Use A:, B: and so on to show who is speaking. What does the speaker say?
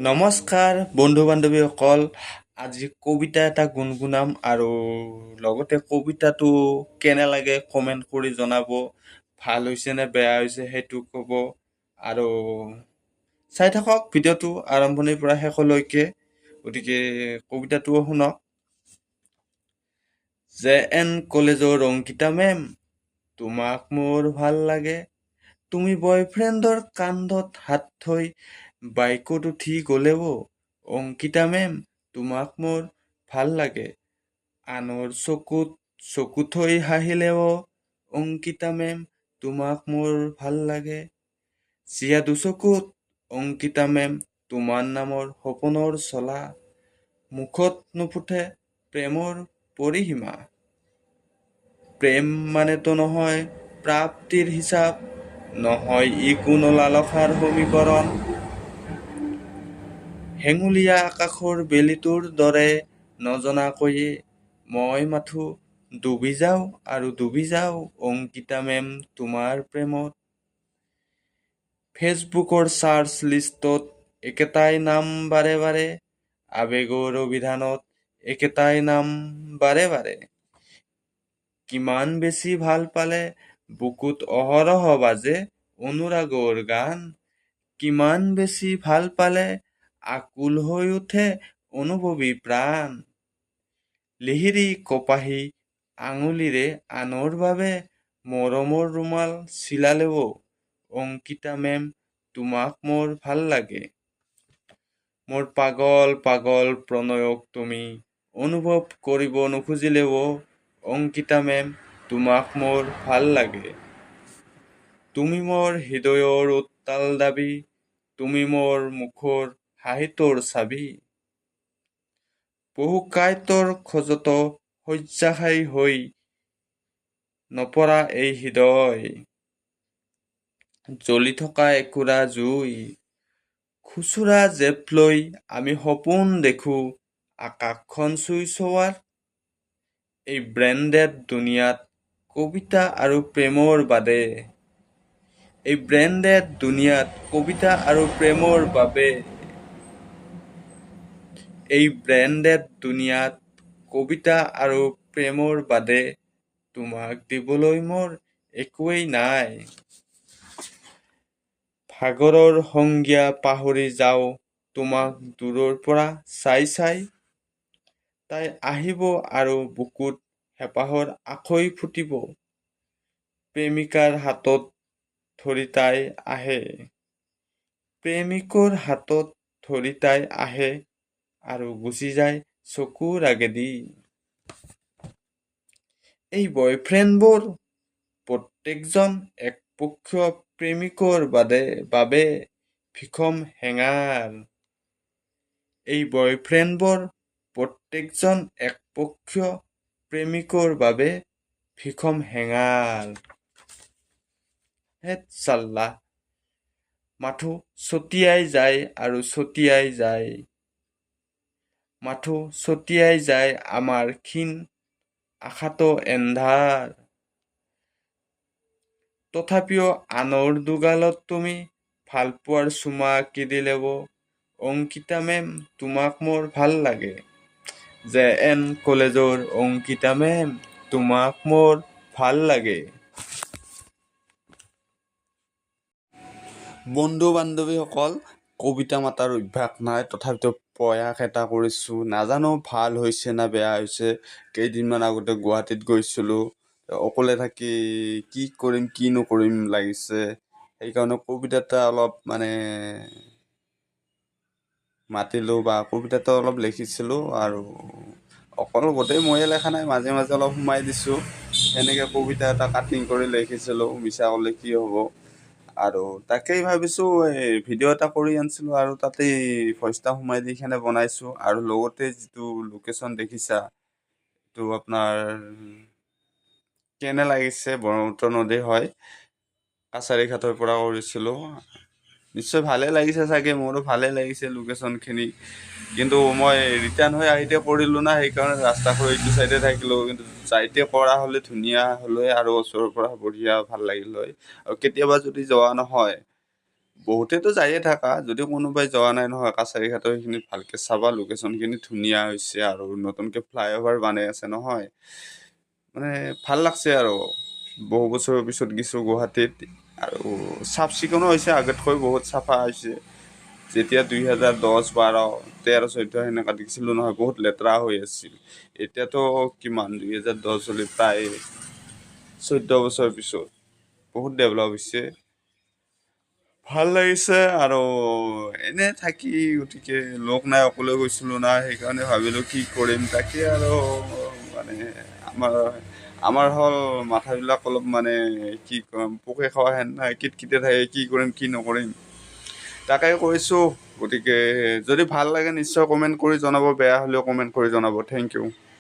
A: নমস্কাৰ বন্ধু বান্ধৱীসকল। আজি কবিতা এটা গুণগুণাম আৰু লগতে কবিতাটো কেনে লাগে কমেণ্ট কৰি জনাব। ভাল হৈছে নে বেয়া হৈছে সেইটো ক'ব আৰু চাই থাকক ভিডিঅ'টো আৰম্ভণিৰ পৰা শেষলৈকে। গতিকে কবিতাটোও শুনক। JN কলেজৰ অংকিতা মেম, তোমাক মোৰ ভাল লাগে। তুমি বয়ফ্ৰেণ্ডৰ কান্ধত হাত থৈ বাইকত উঠি গ'লেও অংকিতা মেম, তোমাক মোৰ ভাল লাগে। আনৰ চকুত চকু থৈ হাঁহিলেও অংকিতা মেম, তোমাক মোৰ ভাল লাগে। চিয়া দুচকুত অংকিতা মেম, তোমাৰ নামৰ সপোনৰ চলা। মুখত নুফুটে প্ৰেমৰ পৰিসীমা। প্ৰেম মানেতো নহয় প্ৰাপ্তিৰ হিচাপ, নহয় ই কোনো লালসাৰ সমীকৰণ। হেঙুলীয়া আকাশৰ বেলিটোৰ দৰে নজনাকৈয়ে মই মাথো ডুবি যাওঁ আৰু ডুবি যাওঁ অংকিতা মেম তোমাৰ প্ৰেমত। ফেচবুকৰ চাৰ্চ লিষ্টত একেটাই নাম বাৰে বাৰে, আৱেগৰ অভিধানত একেটাই নাম বাৰে বাৰে। কিমান বেছি ভাল পালে বুকুত অহৰহ বাজে অনুৰাগৰ গান। কিমান বেছি ভাল পালে আকুল হৈ উঠে অনুভৱী প্ৰাণ। লিহিৰি কপাহী আঙুলিৰে আনৰ বাবে মৰমৰ ৰুমাল চিলালেও অংকিতা মেম, তোমাক মোৰ ভাল লাগে। মোৰ পাগল পাগল প্ৰণয়ক তুমি অনুভৱ কৰিব নুখুজিলেও অংকিতা মেম, তোমাক মোৰ ভাল লাগে। তুমি মোৰ হৃদয়ৰ উত্তাল দাবী, তুমি মোৰ মুখৰ হাঁহিটোৰ চাবি। বহু কাঁইটৰ খোজতো শয্যাশায়ী হৈ নপৰা এই হৃদয়, জ্বলি থকা একুৰা জুই। খুচুৰা জেপ লৈ আমি সপোন দেখো আকাশখন চুই চোৱাৰ। এই ব্ৰেণ্ডেড দুনিয়াত কবিতা আৰু প্ৰেমৰ বাদে, এই ব্ৰেণ্ডেড দুনিয়াত কবিতা আৰু প্ৰেমৰ বাবে, এই ব্ৰেণ্ডেড দুনিয়াত কবিতা আৰু প্ৰেমৰ বাদে তোমাক দিবলৈ মোৰ একোৱেই নাই। ভাগৰৰ সংজ্ঞা পাহৰি যাওঁ তোমাক দূৰৰ পৰা চাই চাই। তাই আহিব আৰু বুকুত হেঁপাহৰ আখৈ ফুটিব। প্ৰেমিকাৰ হাতত ধৰি তাই আহে, প্ৰেমিকৰ হাতত ধৰি তাই আহে আৰু গুচি যায় চকুৰ আগেদি। এই বয়ফ্ৰেণ্ডবোৰ প্ৰত্যেকজন একপক্ষীয় প্ৰেমিকৰ বাবে ভীষণ হেঙাৰ। এই বয়ফ্ৰেণ্ডবোৰ প্ৰত্যেকজন একপক্ষীয় প্ৰেমিকৰ বাবে ভীষণ হেঙাৰ। হেত চাল্লা, মাথো ছটিয়াই যায় আৰু ছটিয়াই যায়, মাথো ছটিয়াই যায় আমাৰ ক্ষীণ আশাতো এন্ধাৰ। তথাপিও আনৰ দুগালত তুমি ভালপোৱাৰ চুমা আঁকি দিলেও অংকিতা মেম, তোমাক মোৰ ভাল লাগে। JN কলেজৰ অংকিতা মেম, তোমাক মোৰ ভাল লাগে। বন্ধু বান্ধৱীসকল, কবিতা মাতাৰ অভ্যাস নাই, তথাপিতো প্ৰয়াস এটা কৰিছোঁ। নাজানো ভাল হৈছে না বেয়া হৈছে। কেইদিনমান আগতে গুৱাহাটীত গৈছিলোঁ, অকলে থাকি কি কৰিম কি নকৰিম লাগিছে। সেইকাৰণে কবিতা এটা অলপ মাতিলোঁ বা কবিতাটো অলপ লিখিছিলোঁ আৰু অকল গোটেই ময়ে লেখা নাই, মাজে মাজে অলপ সোমাই দিছোঁ। সেনেকৈ কবিতা এটা কাটিং কৰি লিখিছিলোঁ, মিছা ক'লে কি হ'ব। আৰু তাকেই ভাবিছোঁ এই ভিডিঅ' এটা কৰি আনিছিলোঁ আৰু তাতেই ভইচটা সোমাই দি কিনে বনাইছোঁ। আৰু লগতে যিটো লোকেশ্যন দেখিছা, এইটো আপোনাৰ কেনে লাগিছে, ব্ৰহ্মপুত্ৰ নদী হয়, কাছাৰীঘাটৰ পৰা কৰিছিলোঁ। নিশ্চয় ভালে লাগিছে চাগে, মোৰো ভালে লাগিছে লোকেশ্যনখিনি। কিন্তু মই ৰিটাৰ্ণ হৈ আহিতে কৰিলোঁ না, সেইকাৰণে ৰাস্তাটো এইটো চাইডে থাকিলোঁ। কিন্তু যাইতে কৰা হ'লে ধুনীয়া হ'লে আৰু ওচৰৰ পৰা বঢ়িয়া ভাল লাগিল হয়। আৰু কেতিয়াবা যদি যোৱা নহয়, বহুতেতো যায়ে থাকা যদি কোনোবাই যোৱা নাই নহয় কাছাৰীঘাটৰ সেইখিনিত ভালকে চাবা লোকেশ্যনখিনি ধুনীয়া হৈছে আৰু নতুনকে ফ্লাইঅভাৰ বনাই আছে নহয় মানে ভাল লাগছে আৰু বহু বছৰৰ পিছত গৈছোঁ গুৱাহাটীত আৰু চাফ চিকুণো হৈছে আগতকৈ বহুত চাফা হৈছে যেতিয়া 2010, 12, 13, 14 সেনেকা দেখিছিলোঁ নহয় বহুত লেতেৰা হৈ আছিল এতিয়াতো কিমান 2010 চলি প্ৰায় 14 বছৰ পিছত বহুত ডেভেলপ হৈছে ভাল লাগিছে আৰু এনে থাকি গতিকে লগ নাই অকলে গৈছিলোঁ না সেইকাৰণে ভাবিলোঁ কি কৰিম তাকে আৰু মানে আমাৰ আমাৰ হ'ল মাথাবিলাক অলপ মানে কি ক'ম পোকে খোৱা হেন কিটকিটে থাকে কি কৰিম কি নকৰিম তাকে কৈছোঁ গতিকে যদি ভাল লাগে নিশ্চয় কমেণ্ট কৰি জনাব বেয়া হ'লেও কমেণ্ট কৰি জনাব থেংক ইউ